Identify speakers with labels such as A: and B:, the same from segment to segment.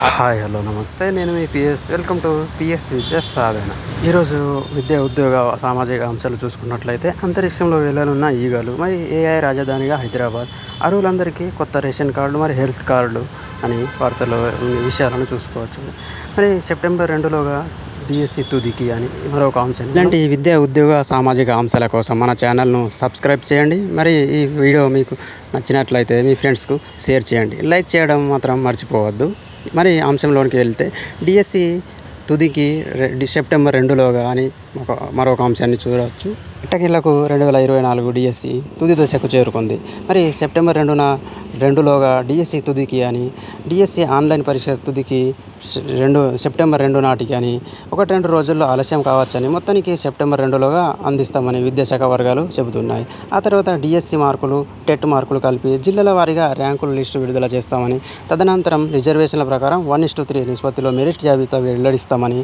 A: Hi hello నమస్తే. నేను మీ PS. Welcome to PS విద్యా సాధన. ఈరోజు విద్యా ఉద్యోగ సామాజిక అంశాలు చూసుకున్నట్లయితే అంతరిక్షంలో వెళ్ళనున్న ఈగలు, మరి ఏఐ రాజధానిగా హైదరాబాద్, అర్హులందరికీ కొత్త రేషన్ కార్డు, మరి హెల్త్ కార్డు అని వార్తల్లో విషయాలను చూసుకోవచ్చు. మరి సెప్టెంబర్ 2లోగా డిఎస్సి తుదికి అని మరొక అంశం. ఇలాంటి విద్యా ఉద్యోగ సామాజిక అంశాల కోసం మన ఛానల్ను సబ్స్క్రైబ్ చేయండి. మరి ఈ వీడియో మీకు నచ్చినట్లయితే మీ ఫ్రెండ్స్కు షేర్ చేయండి. లైక్ చేయడం మాత్రం మర్చిపోవద్దు. మరి అంశంలోనికి వెళ్తే డిఎస్సి తుదికి సెప్టెంబర్ 2లోగా అని మరొక అంశాన్ని చూడవచ్చు. ఎట్టకేలకు 2024 డిఎస్సి తుది దశకు చేరుకుంది. మరి సెప్టెంబర్ 2లోగా డిఎస్సి తుదికి అని, డిఎస్సి ఆన్లైన్ పరీక్ష తుదికి సెప్టెంబర్ 2 నాటికి అని 1-2 రోజుల్లో ఆలస్యం కావచ్చని, మొత్తానికి సెప్టెంబర్ 2లోగా అందిస్తామని విద్యాశాఖ వర్గాలు చెబుతున్నాయి. ఆ తర్వాత డిఎస్సి మార్కులు, టెట్ మార్కులు కలిపి జిల్లాల వారీగా ర్యాంకుల లిస్టు విడుదల చేస్తామని, తదనంతరం రిజర్వేషన్ల ప్రకారం 1:3 నిష్పత్తిలో మెరిట్ జాబితా వెల్లడిస్తామని,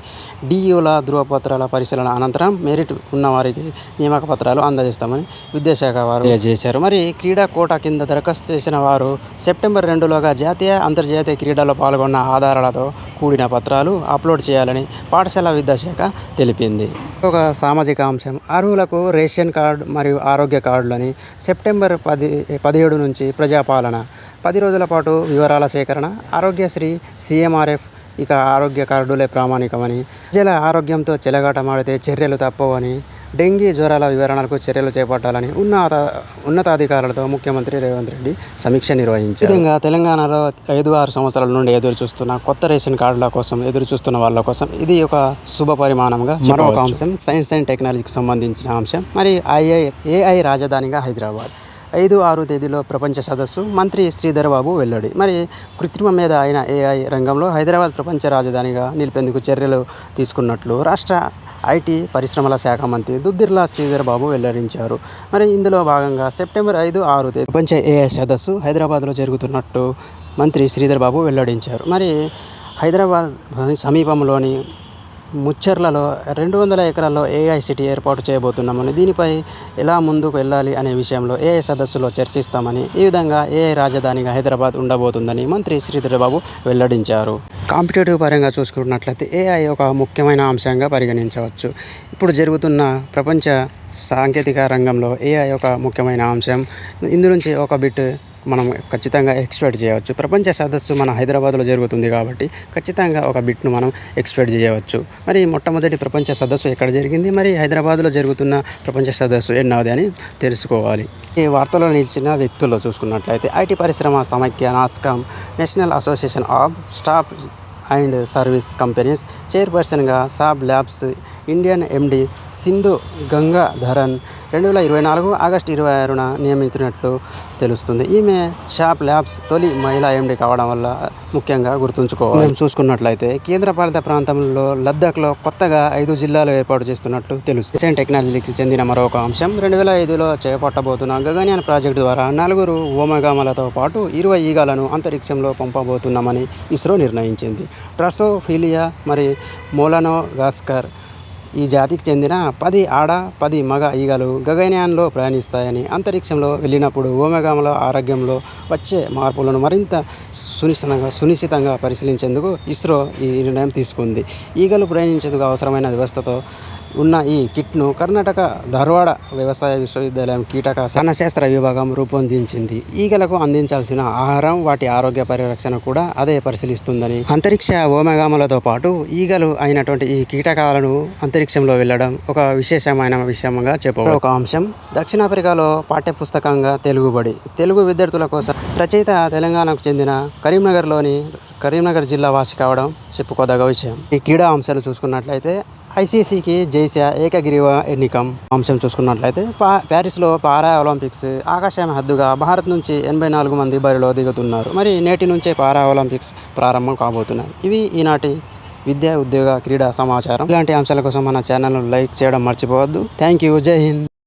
A: డిఈఓల ధృవపత్రాల పరిశీలన అనంతరం మెరిట్ ఉన్నవారికి నియామక పత్రాలు అందజేస్తామని విద్యాశాఖ వారు తెలియజేశారు. మరి క్రీడా కోటా కింద దరఖాస్తు చేసిన వారు సెప్టెంబర్ 2లోగా జాతీయ, అంతర్జాతీయ క్రీడల్లో పాల్గొన్న ఆధారాలతో కూడిన పత్రాలు అప్లోడ్ చేయాలని పాఠశాల విద్యాశాఖ తెలిపింది. ఒక సామాజిక అంశం, అర్హులకు రేషన్ కార్డు మరియు ఆరోగ్య కార్డులని సెప్టెంబర్ 17 నుంచి ప్రజాపాలన 10 రోజుల పాటు వివరాల సేకరణ. ఆరోగ్యశ్రీ, సీఎంఆర్ఎఫ్ ఇక ఆరోగ్య కార్డులే ప్రామాణికమని, ప్రజల ఆరోగ్యంతో చెలగాటమాడితే చర్యలు తప్పవని, డెంగీ జ్వరాల వివరణలకు చర్యలు చేపట్టాలని ఉన్నతాధికారులతో ముఖ్యమంత్రి రేవంత్ రెడ్డి సమీక్ష నిర్వహించారు. విధంగా తెలంగాణలో 5-6 సంవత్సరాల నుండి ఎదురుచూస్తున్న కొత్త రేషన్ కార్డుల కోసం ఎదురుచూస్తున్న వాళ్ళ కోసం ఇది ఒక శుభ పరిమాణంగా. మరొక అంశం, సైన్స్ అండ్ టెక్నాలజీకి సంబంధించిన అంశం. మరి ఏఐ రాజధానిగా హైదరాబాద్ 5-6 తేదీలో ప్రపంచ సదస్సు, మంత్రి శ్రీధర్ బాబు వెల్లడి. మరి కృత్రిమ మీద అయిన ఏఐ రంగంలో హైదరాబాద్ ప్రపంచ రాజధానిగా నిలిపేందుకు చర్యలు తీసుకున్నట్లు రాష్ట్ర ఐటీ పరిశ్రమల శాఖ మంత్రి దుద్దిర్ల శ్రీధర్ బాబు వెల్లడించారు. మరి ఇందులో భాగంగా సెప్టెంబర్ 5-6 తేదీ ప్రపంచ ఏఐ సదస్సు హైదరాబాద్లో జరుగుతున్నట్టు మంత్రి శ్రీధర్ బాబు వెల్లడించారు. మరి హైదరాబాద్ సమీపంలోని ముచ్చర్లలో 200 ఎకరాల్లో ఏఐ సిటీ ఏర్పాటు చేయబోతున్నామని, దీనిపై ఎలా ముందుకు వెళ్ళాలి అనే విషయంలో ఏఐ సదస్సులో చర్చిస్తామని, ఈ విధంగా ఏఐ రాజధానిగా హైదరాబాద్ ఉండబోతుందని మంత్రి శ్రీధర్ బాబు వెల్లడించారు. కాంపిటేటివ్ పరంగా చూసుకున్నట్లయితే ఏఐ ఒక ముఖ్యమైన అంశంగా పరిగణించవచ్చు. ఇప్పుడు జరుగుతున్న ప్రపంచ సాంకేతిక రంగంలో ఏఐ ఒక ముఖ్యమైన అంశం. ఇందు నుంచి ఒక బిట్ మనం ఖచ్చితంగా ఎక్స్పెక్ట్ చేయవచ్చు. ప్రపంచ సదస్సు మన హైదరాబాద్లో జరుగుతుంది కాబట్టి ఖచ్చితంగా ఒక బిట్ను మనం ఎక్స్పెక్ట్ చేయవచ్చు. మరి మొట్టమొదటి ప్రపంచ సదస్సు ఎక్కడ జరిగింది, మరి హైదరాబాద్లో జరుగుతున్న ప్రపంచ సదస్సు ఎన్నోది అని తెలుసుకోవాలి. ఈ వార్తలో నిలిచిన వ్యక్తుల్లో చూసుకున్నట్లయితే ఐటీ పరిశ్రమ సమైక్య NASSCOM, national association of staff and service companies చైర్పర్సన్గా SAP labs Indian MD Sindhu Gangadharan 2024 August 26న నియమితున్నట్లు తెలుస్తుంది. ఈమె షాప్ ల్యాబ్స్ తొలి మహిళా ఎండి కావడం వల్ల ముఖ్యంగా గుర్తుంచుకోవాలి. మేము చూసుకున్నట్లయితే కేంద్రపాలిత ప్రాంతంలో లద్దాఖ్లో కొత్తగా 5 జిల్లాలు ఏర్పాటు చేస్తున్నట్లు తెలుస్తుంది. సైన్స్ టెక్నాలజీకి చెందిన మరొక అంశం, 2005లో చేపట్టబోతున్న గగన్యాన్ ప్రాజెక్టు ద్వారా 4 వ్యోమగాములతో పాటు 20 ఈగలను అంతరిక్షంలో పంపబోతున్నామని ఇస్రో నిర్ణయించింది. డ్రసోఫిలియా మరి మోలనోగాస్కర్ ఈ జాతికి చెందిన 10 ఆడ 10 మగ ఈగలు గగన్యాన్లో ప్రయాణిస్తాయని, అంతరిక్షంలో వెళ్ళినప్పుడు వ్యోమగాముల ఆరోగ్యంలో వచ్చే మార్పులను మరింత సునిశ్చితంగా పరిశీలించేందుకు ఇస్రో ఈ నిర్ణయం తీసుకుంది. ఈగలు ప్రయాణించేందుకు అవసరమైన వ్యవస్థతో ఉన్న ఈ కిట్ను కర్ణాటక ధార్వాడ వ్యవసాయ విశ్వవిద్యాలయం కీటక శాస్త్ర విభాగం రూపొందించింది. ఈగలకు అందించాల్సిన ఆహారం, వాటి ఆరోగ్య పరిరక్షణ కూడా అదే పరిశీలిస్తుందని, అంతరిక్ష వ్యోమగాములతో పాటు ఈగలు అయినటువంటి ఈ కీటకాలను అంతరిక్షంలో వెళ్ళడం ఒక విశేషమైన విషయంగా చెప్పవచ్చు. ఒక అంశం, దక్షిణాఫ్రికాలో పాఠ్యపుస్తకంగా తెలుగు విద్యార్థుల కోసం రచయిత తెలంగాణకు చెందిన కరీంనగర్ జిల్లా వాసి కావడం చెప్పుకోదగ్గ విషయం. ఈ క్రీడా అంశాలు చూసుకున్నట్లయితే ఐసీసీకి జైసియా ఏకగ్రీవ ఎన్నికం అంశం చూసుకున్నట్లయితే ప్యారిస్లో పారా ఒలింపిక్స్ ఆకాశం హద్దుగా భారత్ నుంచి 84 మంది బరిలో దిగుతున్నారు. మరి నేటి నుంచే పారా ఒలింపిక్స్ ప్రారంభం కాబోతున్నాయి. ఇవి ఈనాటి విద్యా ఉద్యోగ క్రీడా సమాచారం. ఇలాంటి అంశాల కోసం మన ఛానల్ను లైక్ చేయడం మర్చిపోవద్దు. Thank you. జై హింద్.